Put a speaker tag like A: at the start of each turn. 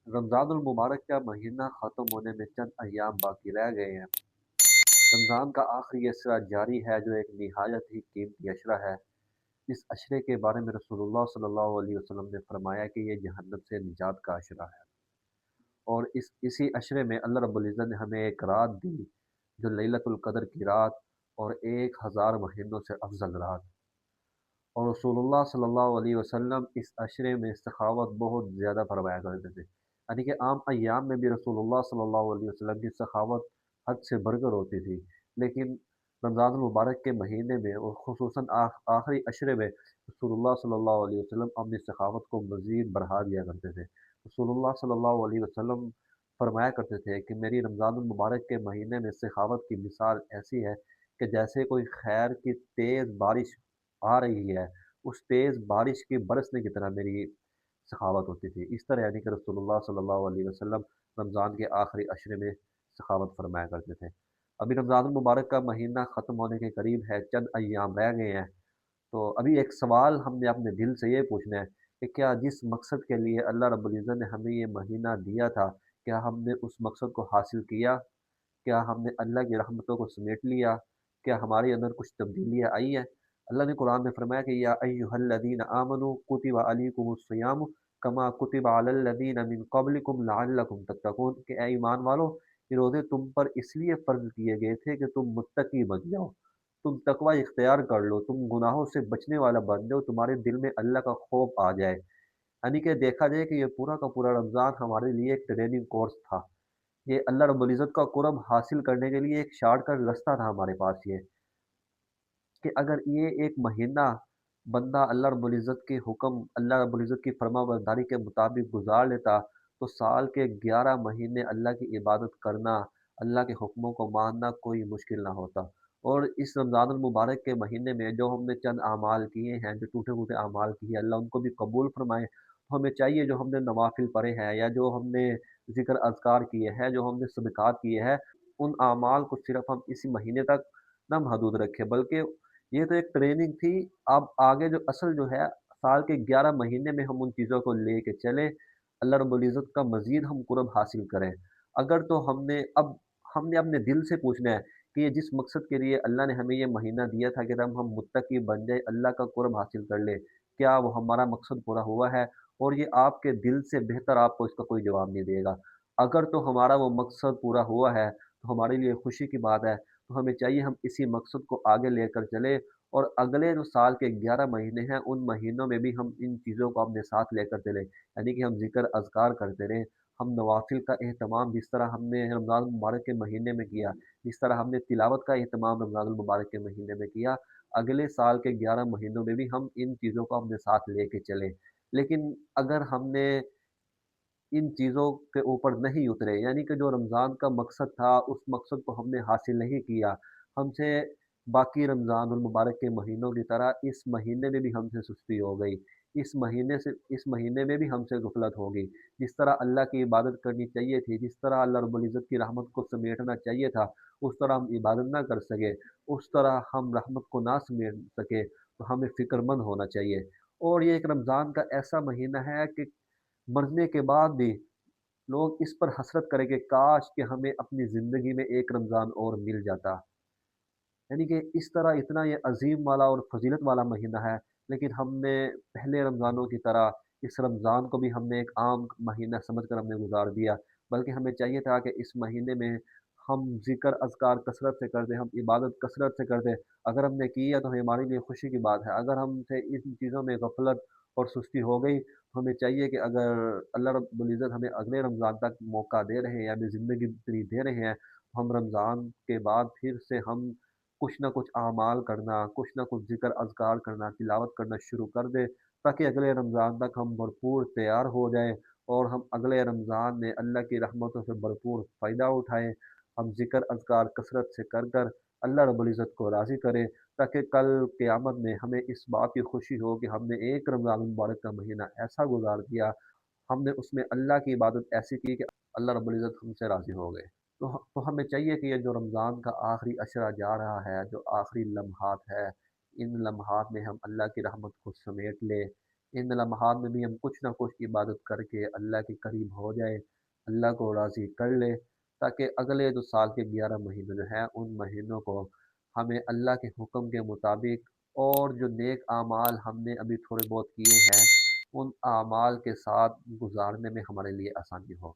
A: रमज़ान المبارक का महीना ख़त्म होने में चंद अय्याम बाकी रह गए हैं। रमज़ान का आखिरी अशरा जारी है जो एक निहायत ही कीमती अशरा है। इस अशरे के बारे में रसूलुल्लाह सल्लल्लाहु अलैहि वसल्लम ने फरमाया कि ये जहन्नम से निजात का अशरा है। और इसी अशरे में अल्लाह रब्बुल इज़्ज़त ने हमें एक रात दी जो लैलतुल क़द्र की रात और 1000 महीनों से अफ़ज़ल रात। और रसूलुल्लाह सल्लल्लाहु अलैहि वसल्लम इस अशरे में सखावत बहुत ज़्यादा फरमाया करते थे। यानी कि आम अय्याम में भी रसूलुल्लाह सल्लल्लाहु अलैहि वसल्लम की सखावत हद से बढ़कर होती थी। लेकिन रमज़ान मुबारक के महीने में और ख़ुसूसन आखिरी अशरे में रसूलुल्लाह सल्लल्लाहु अलैहि वसल्लम अपनी सखावत को मज़ीद बढ़ा दिया करते थे। रसूलुल्लाह सल्लल्लाहु अलैहि वसल्लम फरमाया करते थे कि मेरी रमज़ानुल मुबारक के महीने में सखावत की मिसाल ऐसी है कि जैसे कोई खैर की तेज़ बारिश आ रही है, उस तेज़ बारिश के बरसने की तरह मेरी सखावत होती थी। इस तरह यानी कि रसूलुल्लाह सल्लल्लाहु अलैहि वसल्लम रमज़ान के आखिरी अशरे में सखावत फरमाया करते थे। अभी रमज़ानुल मुबारक का महीना ख़त्म होने के करीब है, चंद अय्याम रह गए हैं। तो अभी एक सवाल हमने अपने दिल से ये पूछना है कि क्या जिस मकसद के लिए अल्लाह रब्बुल इज़्ज़त ने हमें ये महीना दिया था, क्या हमने उस मकसद को हासिल किया? क्या हमने अल्लाह की रहमतों को समेट लिया? क्या हमारे अंदर कुछ तब्दीलियाँ आई हैं? अल्लाह ने कुरान में फरमाया कि या अय्युहल्लज़ीना आमनू कुतिबा अलैकुमुस्सियामु कमा कुतिबा अलल्लज़ीना मिन क़ब्लिकुम लअल्लकुम तत्तक़ून कि ऐ ईमान वालों, ये रोज़े तुम पर इसलिए फ़र्ज़ किए गए थे कि तुम मुत्तकी बन जाओ। तुम तकवा इख्तियार कर लो, तुम गुनाहों से बचने वाला बन जाओ, तुम्हारे दिल में अल्लाह का खौफ आ जाए। यानी कि देखा जाए कि ये पूरा का पूरा रमज़ान हमारे लिए एक ट्रेनिंग कोर्स था। ये अल्लाह रब्बुल इज़्ज़त का कुर्ब हासिल करने के लिए एक शॉर्टकट रास्ता था हमारे पास ये, कि अगर ये एक महीना बंदा अल्लाह रब्बुल इज़्ज़त के हुक्म, अल्लाह रब्बुल इज़्ज़त की फरमाबरदारी के मुताबिक गुज़ार लेता, तो साल के 11 महीने अल्लाह की इबादत करना, अल्लाह के हुक्मों को मानना कोई मुश्किल ना होता। और इस रमज़ानुल मुबारक के महीने में जो हमने चंद अमाल किए हैं, जो टूटे-फूटे अमाल किए, अल्लाह उनको भी कबूल फ़रमाए। तो हमें चाहिए जो हमने नवाफ़िल पढ़े हैं या जो हमने ज़िक्र अज़कार किए हैं, जो हमने सदक़ात किए हैं, उन अमाल को सिर्फ़ हम इसी महीने तक ना महदूद रखें, बल्कि ये तो एक ट्रेनिंग थी। अब आगे जो असल जो है, साल के 11 महीने में हम उन चीज़ों को लेके चलें, अल्लाह रब्बुल इज़्ज़त का मज़ीद हम कुर्ब हासिल करें। अगर तो हमने अपने दिल से पूछना है कि ये जिस मकसद के लिए अल्लाह ने हमें ये महीना दिया था कि हम मुत्तकी बन जाए, अल्लाह का कुर्ब हासिल कर लें, क्या वो हमारा मकसद पूरा हुआ है? और ये आपके दिल से बेहतर आपको इसका कोई जवाब नहीं देगा। अगर तो हमारा वो मकसद पूरा हुआ है, तो हमारे लिए खुशी की बात है। तो हमें चाहिए हम इसी मकसद को आगे लेकर चलें और अगले जो साल के 11 महीने हैं, उन महीनों में भी हम इन चीज़ों को अपने साथ लेकर चलें। यानी कि हम ज़िक्र अज़कार करते रहें, हम नवाफ़िल का एहतमाम जिस तरह हमने रमज़ान मुबारक के महीने में किया, जिस तरह हमने तिलावत का एहतमाम रमज़ानुल मुबारक के महीने में किया, अगले साल के 11 महीनों में भी हम इन चीज़ों को अपने साथ लेके चलें। लेकिन अगर हमने इन चीज़ों के ऊपर नहीं उतरे, यानी कि जो रमज़ान का मकसद था, उस मकसद को हमने हासिल नहीं किया। हमसे बाकी रमज़ानुल मुबारक के महीनों की तरह इस महीने में भी हमसे सुस्ती हो गई। इस महीने में भी हमसे गफ़लत हो गई। जिस तरह अल्लाह की इबादत करनी चाहिए थी, जिस तरह अल्लाह रब्बुल इज़्ज़त की रहमत को समेटना चाहिए था, उस तरह हम इबादत ना कर सके, उस तरह हम रहमत को ना समेट सके, तो हमें फ़िक्रमंद होना चाहिए। और ये एक रमज़ान का ऐसा महीना है कि मरने के बाद भी लोग इस पर हसरत करें कि काश कि हमें अपनी ज़िंदगी में एक रमज़ान और मिल जाता। यानी कि इस तरह इतना ये अज़ीम वाला और फ़ज़ीलत वाला महीना है, लेकिन हमने पहले रमज़ानों की तरह इस रमज़ान को भी हमने एक आम महीना समझकर हमने गुज़ार दिया। बल्कि हमें चाहिए था कि इस महीने में हम ज़िक्र अज़कार कसरत से कर दें, हम इबादत कसरत से कर दें। अगर हमने की है तो हमारे लिए खुशी की बात है। अगर हमसे इन चीज़ों में गफ़लत और सुस्ती हो गई, तो हमें चाहिए कि अगर अल्लाह रब्बुल इज़्ज़त हमें अगले रमज़ान तक मौका दे रहे हैं या हमें ज़िंदगी इतनी दे रहे हैं, हम रमज़ान के बाद फिर से हम कुछ न कुछ अमाल करना, कुछ न कुछ ज़िक्र अज़कार करना, तिलावत करना शुरू कर दें, ताकि अगले रमज़ान तक हम भरपूर तैयार हो जाएँ और हम अगले रमज़ान में अल्लाह की रहमतों से भरपूर फ़ायदा उठाएँ। हम ज़िक्र अज़कार कसरत से कर कर अल्लाह रब्बुल इज़्ज़त को राज़ी करें, ताकि कल क़यामत में हमें इस बात की खुशी हो कि हमने एक रमज़ान मुबारक का महीना ऐसा गुज़ार दिया, हमने उसमें अल्लाह की इबादत ऐसी की कि अल्लाह रब्बुल इज़्ज़त हमसे राज़ी हो गए। तो हमें चाहिए कि ये जो रमज़ान का आखिरी अशरा जा रहा है, जो आखिरी लम्हात है, इन लम्हात में हम अल्लाह की रहमत को समेट लें, ان لمحات میں بھی ہم کچھ نہ کچھ عبادت کر کے اللہ کے قریب ہو جائے، اللہ کو راضی کر لے، تاکہ اگلے جو سال کے 11 مہینے جو ہیں ان مہینوں کو ہمیں اللہ کے حکم کے مطابق اور جو نیک اعمال ہم نے ابھی تھوڑے بہت کیے ہیں ان اعمال کے ساتھ گزارنے میں ہمارے لیے آسانی ہو۔